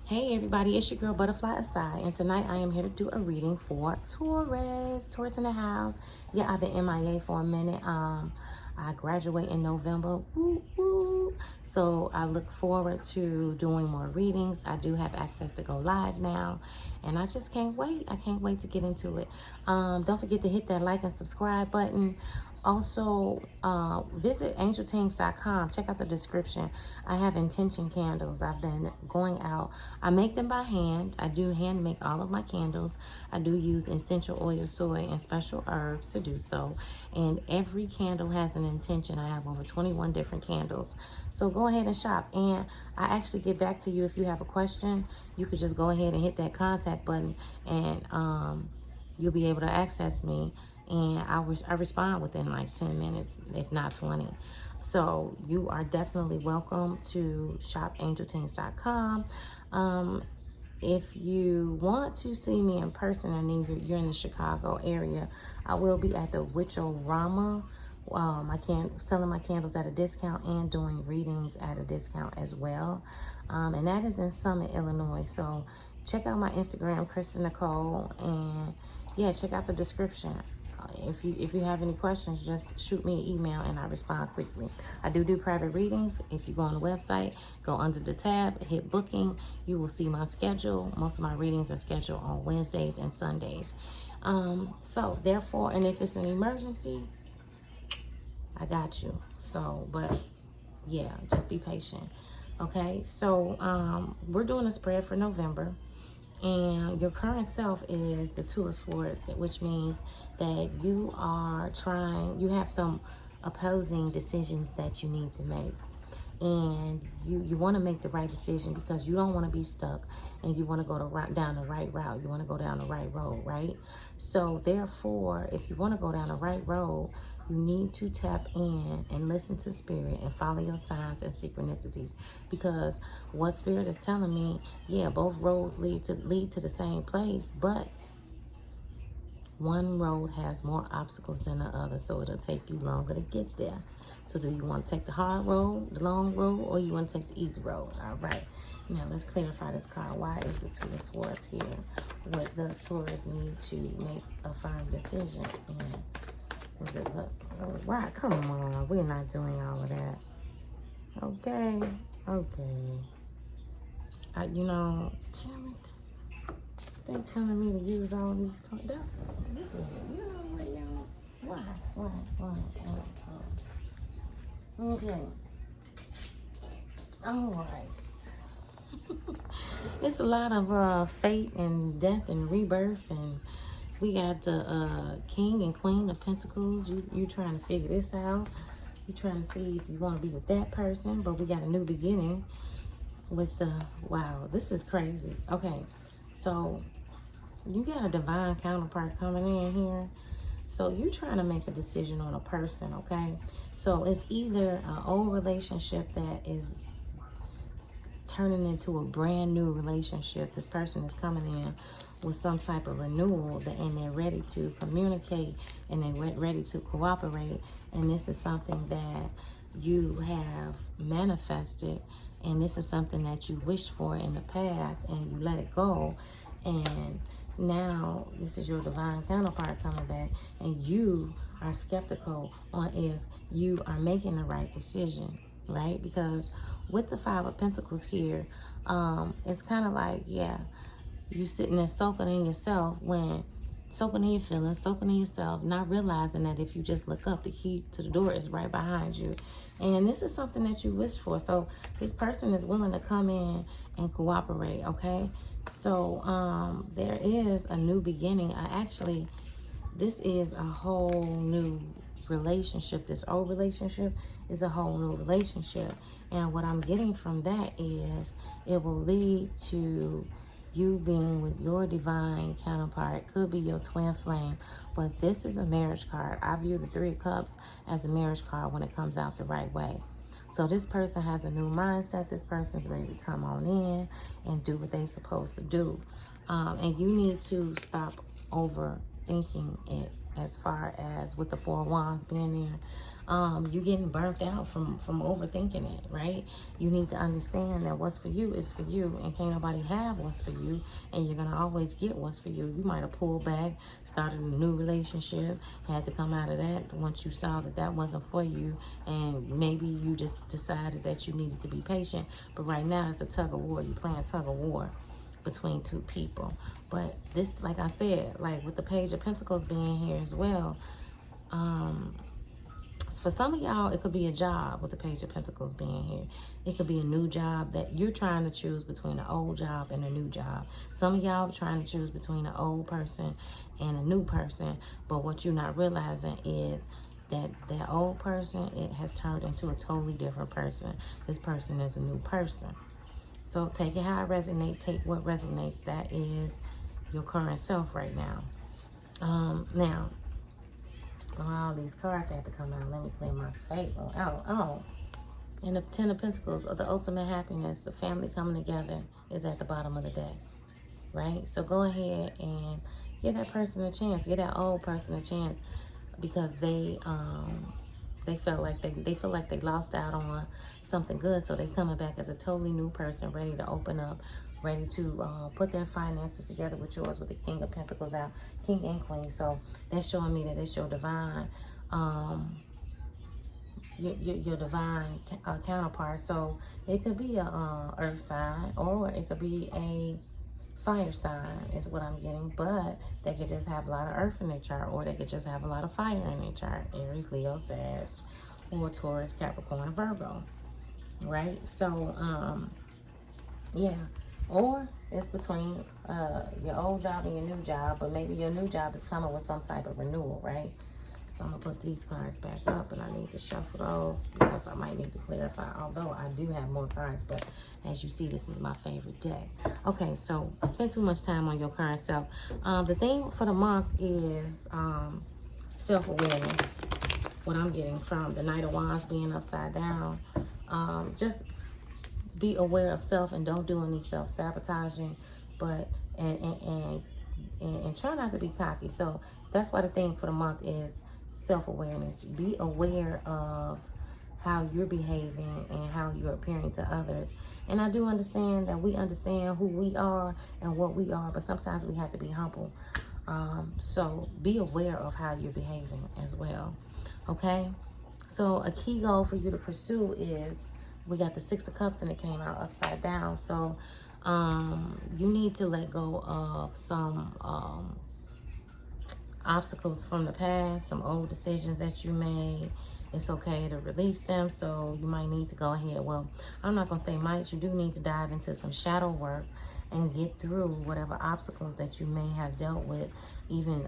Hey everybody, it's your girl Butterfly Aside, and tonight I am here to do a reading for Taurus. Taurus in the house. Yeah, I've been MIA for a minute. I graduate in November. Woo woo. So I look forward to doing more readings. I do have access to go live now, and I just can't wait. I can't wait to get into it. Don't forget to hit that like and subscribe button. Also, visit angelteens.com. Check out the description. I have intention candles. I've been going out. I make them by hand. I do hand make all of my candles. I do use essential oil, soy, and special herbs to do so. And every candle has an intention. I have over 21 different candles. So go ahead and shop. And I actually get back to you if you have a question. You could just go ahead and hit that contact button, and you'll be able to access me, and I respond within like 10 minutes, if not 20. So you are definitely welcome to shopangelteens.com. If you want to see me in person and you're in the Chicago area, I will be at the Witcherama. I can selling my candles at a discount and doing readings at a discount as well. And that is in Summit, Illinois. So check out my Instagram, Kristen Nicole, and yeah, check out the description. If you have any questions, just shoot me an email and I respond quickly. I do private readings. If you go on the website, go under the tab, hit booking, you will see my schedule. Most of my readings are scheduled on Wednesdays and Sundays. So therefore, and if it's an emergency, I got you. So, but yeah, just be patient. Okay, so we're doing a spread for November. And your current self is the Two of Swords, which means that you have some opposing decisions that you need to make. And you want to make the right decision because you don't want to be stuck, and you want to go down the right route. You want to go down the right road, right? So therefore, if you want to go down the right road, you need to tap in and listen to spirit and follow your signs and synchronicities, because what spirit is telling me, yeah, both roads lead to the same place, but one road has more obstacles than the other, so it'll take you longer to get there. So do you want to take the hard road, the long road, or you want to take the easy road? All right. Now let's clarify this card. Why is the Two of Swords here? What does Taurus need to make a firm decision? And was it look? Why? Come on, we're not doing all of that. Okay. Okay. Damn it. They telling me to use all these cards. This is, you know what, y'all? Why? Okay. All right. It's a lot of fate and death and rebirth, and we got the King and Queen of Pentacles. You trying to figure this out. You trying to see if you want to be with that person, but we got a new beginning with the, wow, this is crazy. Okay, so you got a divine counterpart coming in here. So you're trying to make a decision on a person, okay? So it's either an old relationship that is turning into a brand new relationship. This person is coming in with some type of renewal, and they're ready to communicate, and they're ready to cooperate. And this is something that you have manifested, and this is something that you wished for in the past, and you let it go. And now this is your divine counterpart coming back, and you are skeptical on if you are making the right decision, right? Because with the Five of Pentacles here, it's kind of like, yeah, you sitting there soaking in yourself, soaking in your feelings, soaking in yourself, not realizing that if you just look up, the key to the door is right behind you. And this is something that you wish for. So this person is willing to come in and cooperate, okay? So there is a new beginning. This is a whole new relationship. This old relationship is a whole new relationship. And what I'm getting from that is it will lead to you being with your divine counterpart. Could be your twin flame, but this is a marriage card. I view the Three of Cups as a marriage card when it comes out the right way. So this person has a new mindset. This person's ready to come on in and do what they're supposed to do. And you need to stop overthinking it, as far as with the Four of Wands being there. You getting burnt out from overthinking it, right? You need to understand that what's for you is for you, and can't nobody have what's for you, and you're gonna always get what's for you. You might have pulled back, started a new relationship, had to come out of that once you saw that that wasn't for you, and maybe you just decided that you needed to be patient. But right now it's a tug of war. You're playing tug of war between two people. But this, like I said, like with the Page of Pentacles being here as well, for some of y'all, it could be a job with the Page of Pentacles being here. It could be a new job that you're trying to choose between an old job and a new job. Some of y'all are trying to choose between an old person and a new person. But what you're not realizing is that that old person, it has turned into a totally different person. This person is a new person. So take it how it resonates. Take what resonates. That is your current self right now. Now, all these cards had to come out. Let me clear my table. Oh. And the Ten of Pentacles, or the ultimate happiness, the family coming together, is at the bottom of the deck, right? So go ahead and give that person a chance. Give that old person a chance, because they felt like they feel like they lost out on something good. So they coming back as a totally new person, ready to open up, ready to put their finances together with yours, with the King of Pentacles out, King and Queen. So that's showing me that it's your divine, your divine counterpart. So it could be a earth sign, or it could be a fire sign is what I'm getting. But they could just have a lot of earth in their chart, or they could just have a lot of fire in their chart. Aries, Leo, Sag, or Taurus, Capricorn, Virgo, right? So yeah. Or it's between your old job and your new job, but maybe your new job is coming with some type of renewal, right? So I'm going to put these cards back up, and I need to shuffle those because I might need to clarify, although I do have more cards. But as you see, this is my favorite deck. Okay, so I spent too much time on your current self. The theme for the month is self-awareness. What I'm getting from the Knight of Wands being upside down. Just be aware of self, and don't do any self-sabotaging, but and try not to be cocky. So that's why the theme for the month is self-awareness. Be aware of how you're behaving and how you're appearing to others. And I do understand that we understand who we are and what we are, but sometimes we have to be humble. So be aware of how you're behaving as well. Okay? So a key goal for you to pursue is, we got the Six of Cups and it came out upside down. So you need to let go of some obstacles from the past, some old decisions that you made. It's okay to release them. So you might need to go ahead. Well, I'm not going to say might. You do need to dive into some shadow work and get through whatever obstacles that you may have dealt with, even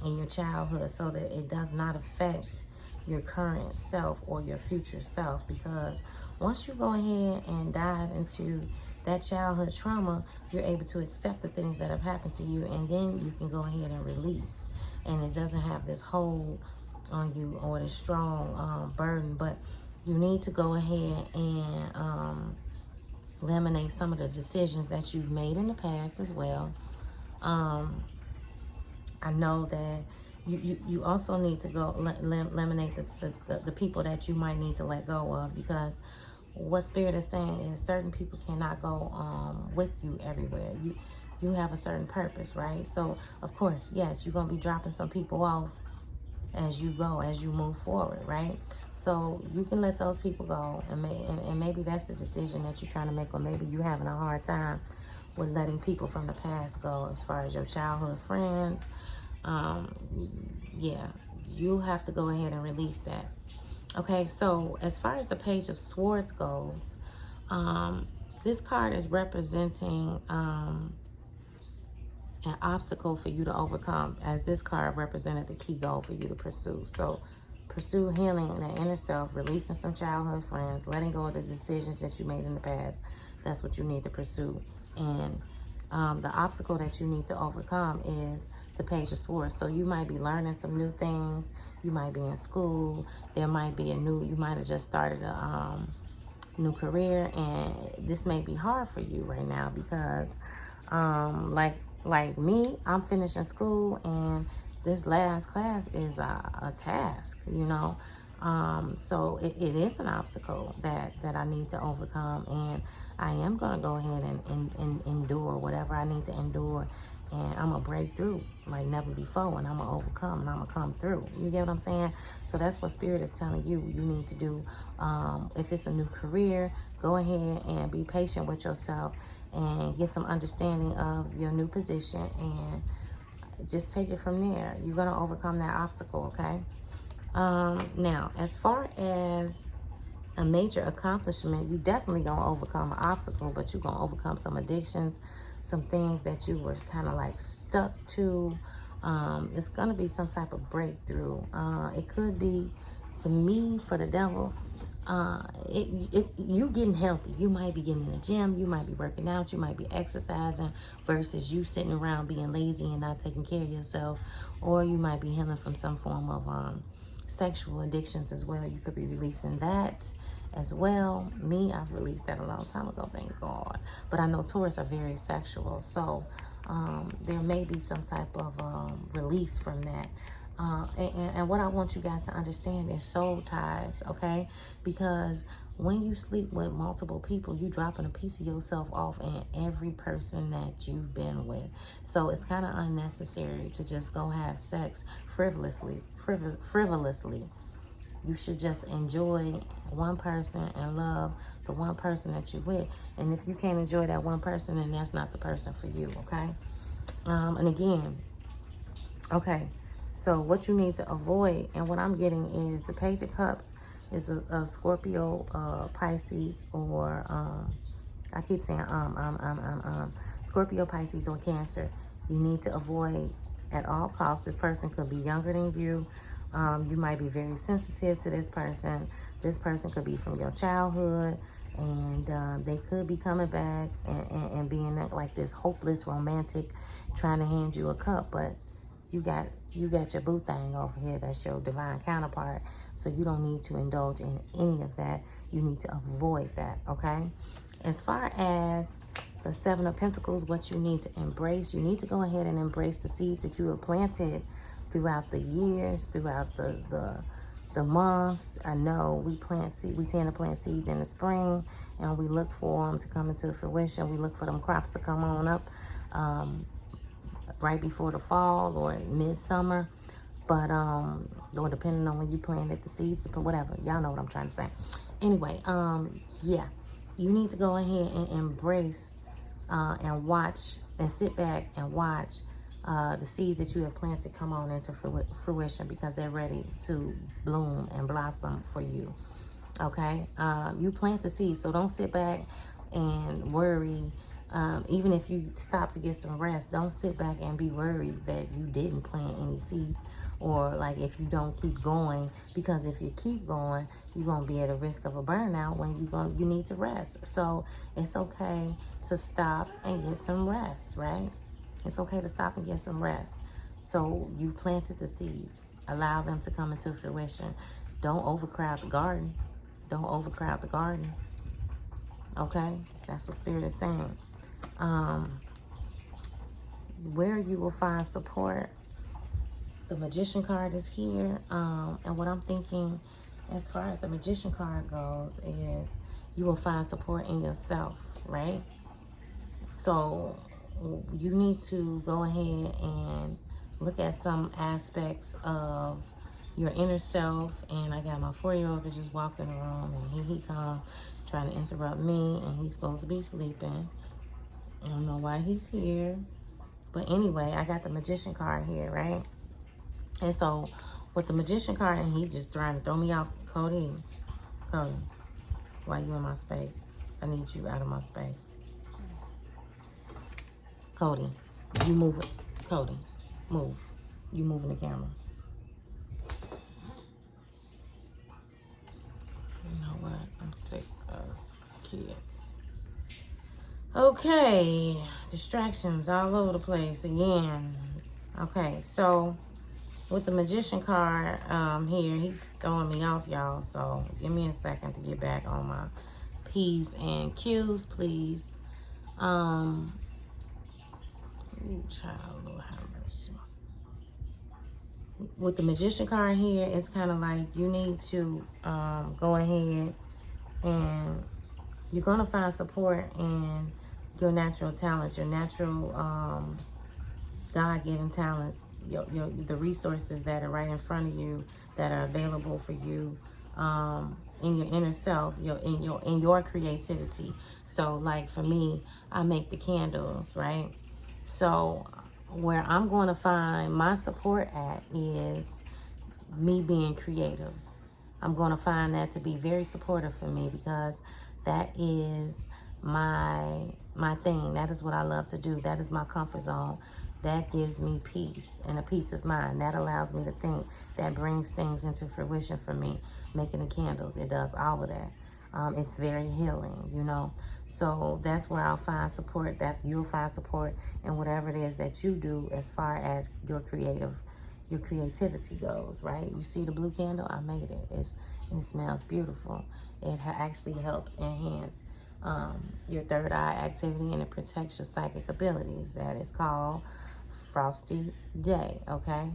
in your childhood, so that it does not affect your current self or your future self. Because once you go ahead and dive into that childhood trauma, you're able to accept the things that have happened to you, and then you can go ahead and release, and it doesn't have this hold on you or this strong burden. But you need to go ahead and eliminate some of the decisions that you've made in the past as well. I know that you also need to go eliminate the people that you might need to let go of, because what Spirit is saying is certain people cannot go with you everywhere. You have a certain purpose, right? So of course, yes, you're gonna be dropping some people off as you go, as you move forward, right? So you can let those people go, and maybe that's the decision that you're trying to make, or maybe you're having a hard time with letting people from the past go, as far as your childhood friends. Yeah, you have to go ahead and release that. Okay, so as far as the Page of Swords goes, this card is representing an obstacle for you to overcome, as this card represented the key goal for you to pursue. So pursue healing in the inner self, releasing some childhood friends, letting go of the decisions that you made in the past. That's what you need to pursue. And the obstacle that you need to overcome is the Page of Swords. So you might be learning some new things. You might be in school. There might be you might have just started a new career, and this may be hard for you right now because like me, I'm finishing school, and this last class is a task, you know. So it is an obstacle that I need to overcome, and I am going to go ahead and endure whatever I need to endure, and I'm going to break through like never before, and I'm going to overcome, and I'm going to come through. You get what I'm saying? So that's what Spirit is telling you need to do. If it's a new career, go ahead and be patient with yourself and get some understanding of your new position, and just take it from there. You're going to overcome that obstacle, okay? Now, as far as a major accomplishment, you definitely gonna overcome an obstacle, but you're gonna overcome some addictions, some things that you were kind of like stuck to. It's gonna be some type of breakthrough. It could be, to me, for the devil, you getting healthy. You might be getting in the gym, you might be working out, you might be exercising, versus you sitting around being lazy and not taking care of yourself. Or you might be healing from some form of sexual addictions as well. You could be releasing that as well. Me, I've released that a long time ago, thank God. But I know Taurus are very sexual, so there may be some type of release from that. And what I want you guys to understand is soul ties, okay? Because when you sleep with multiple people, you dropping a piece of yourself off in every person that you've been with. So it's kind of unnecessary to just go have sex frivolously. You should just enjoy one person and love the one person that you're with. And if you can't enjoy that one person, then that's not the person for you, okay? And again, okay, so what you need to avoid, and what I'm getting is the Page of Cups is a Scorpio, Pisces, or I keep saying Scorpio, Pisces, or Cancer. You need to avoid at all costs. This person could be younger than you. You might be very sensitive to this person. This person could be from your childhood, and they could be coming back and being like this hopeless romantic, trying to hand you a cup, but you got your boo thing over here. That's your divine counterpart. So you don't need to indulge in any of that. You need to avoid that, okay? As far as the Seven of Pentacles, what you need to embrace, you need to go ahead and embrace the seeds that you have planted throughout the years, throughout the months. I know we tend to plant seeds in the spring, and we look for them to come into fruition. We look for them crops to come on up right before the fall or midsummer, but or depending on when you planted the seeds, whatever. Y'all know what I'm trying to say. Anyway, yeah, you need to go ahead and embrace and watch and sit back and watch the seeds that you have planted come on into fruition, because they're ready to bloom and blossom for you. Okay, you plant the seeds, so don't sit back and worry. Even if you stop to get some rest, don't sit back and be worried that you didn't plant any seeds, or like if you don't keep going, because if you keep going, you're gonna be at a risk of a burnout when you need to rest. So it's okay to stop and get some rest, right? It's okay to stop and get some rest. So you've planted the seeds, allow them to come into fruition. Don't overcrowd the garden. Don't overcrowd the garden. Okay, that's what Spirit is saying. Where you will find support, the Magician card is here. And what I'm thinking as far as the Magician card goes is you will find support in yourself, right? So you need to go ahead and look at some aspects of your inner self. And I got my 4-year-old that just walked in the room, and here he come trying to interrupt me, and he's supposed to be sleeping. I don't know why he's here. But anyway, I got the Magician card here, right? And so with the Magician card, and he just trying to throw me off. Cody, why you in my space? I need you out of my space. Cody, you move it. Cody, move. You moving the camera. You know what? I'm sick of kids. Okay, distractions all over the place again. Okay, so with the Magician card here, he's throwing me off, y'all. So give me a second to get back on my P's and Q's, please. Ooh, child, Lord have mercy. with the Magician card here, it's kind of like you need to go ahead and you're going to find support in your natural talents, your natural God-given talents, the resources that are right in front of you, that are available for you in your inner self, in your creativity. So like for me, I make the candles, right? So where I'm going to find my support at is me being creative. I'm going to find that to be very supportive for me, because that is my thing. That is what I love to do. That is my comfort zone. That gives me peace and a peace of mind. That allows me to think. That brings things into fruition for me. Making the candles, it does all of that. It's very healing, you know. So that's where I'll find support. You'll find support in whatever it is that you do as far as your creativity goes, right? You see the blue candle? I made it. It smells beautiful. It actually helps enhance your third eye activity, and it protects your psychic abilities. That is called Frosty Day, okay?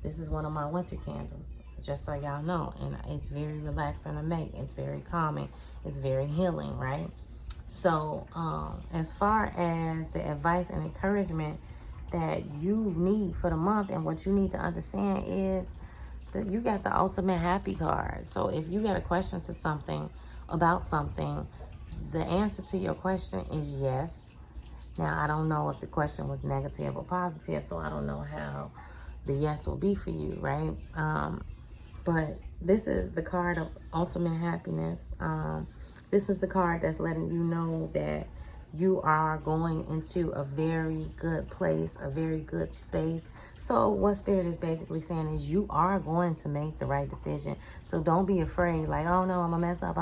This is one of my winter candles, just so y'all know. And it's very relaxing to make. It's very calming. It's very healing, right? So as far as the advice and encouragement that you need for the month, and what you need to understand is that you got the ultimate happy card. So if you got a question to something, about something, the answer to your question is yes. Now, I don't know if the question was negative or positive, so I don't know how the yes will be for you, right? But this is the card of ultimate happiness. This is the card that's letting you know that you are going into a very good place, a very good space. So what Spirit is basically saying is you are going to make the right decision. So don't be afraid, like, oh no, I'm gonna mess up,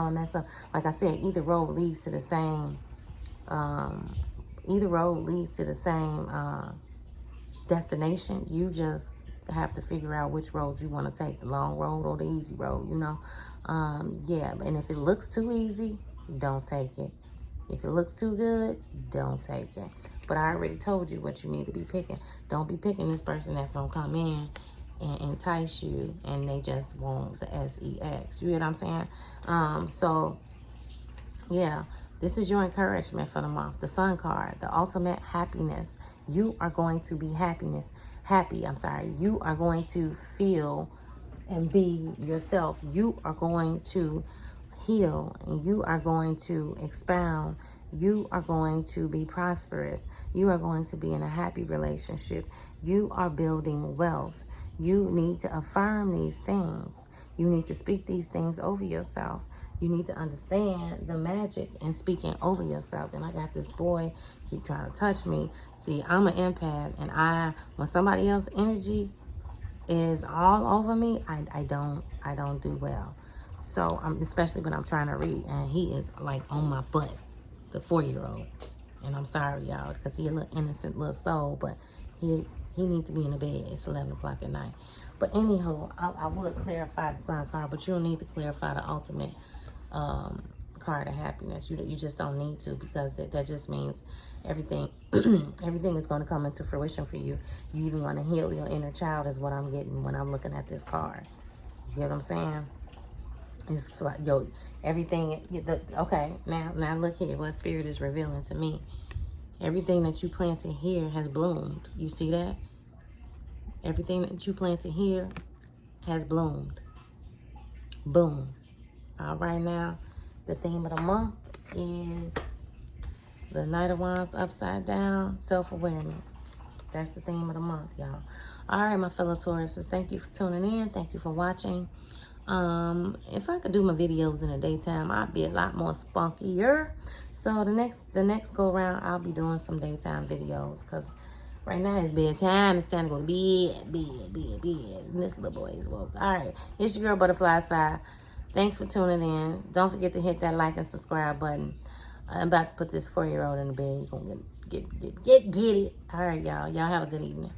Like I said, either road leads to the same, destination. You just have to figure out which road you want to take, the long road or the easy road, you know. Yeah, and if it looks too easy, don't take it. If it looks too good, don't take it. But I already told you what you need to be picking. Don't be picking this person that's going to come in and entice you, and they just want the sex. You hear what I'm saying? So, yeah, this is your encouragement for the month. The Sun card, the ultimate happiness. You are going to be happy. You are going to feel and be yourself. You are going to heal, and you are going to expound. You are going to be prosperous. You are going to be in a happy relationship. You are building wealth. You need to affirm these things. You need to speak these things over yourself. You need to understand the magic in speaking over yourself. And I got this boy keep trying to touch me. See, I'm an empath, and when somebody else's energy is all over me, I don't do well. So especially when I'm trying to read, and he is like on my butt, the 4-year-old. And I'm sorry, y'all, because he a little innocent little soul, but he needs to be in the bed. It's 11 o'clock at night. But anyhow, I would clarify the Sun card, but you don't need to clarify the ultimate card of happiness. You just don't need to, because that just means everything everything is going to come into fruition for you. You even want to heal your inner child, is what I'm getting when I'm looking at this card. You hear what I'm saying? It's like, everything. Okay, now look here. What Spirit is revealing to me. Everything that you planted here has bloomed. You see that? Everything that you planted here has bloomed. Boom. All right, now the theme of the month is the Knight of Wands upside down, self-awareness. That's the theme of the month, y'all. All right, my fellow Tauruses, thank you for tuning in. Thank you for watching. If I could do my videos in the daytime, I'd be a lot more spunkier. So the next go around, I'll be doing some daytime videos, because right now it's bedtime. It's time to go to bed. And this little boy is woke. All right, it's your girl Butterfly Side. Thanks for tuning in. Don't forget to hit that like and subscribe button. I'm about to put this 4-year-old in the bed. You're gonna get it. All right, y'all. Y'all have a good evening.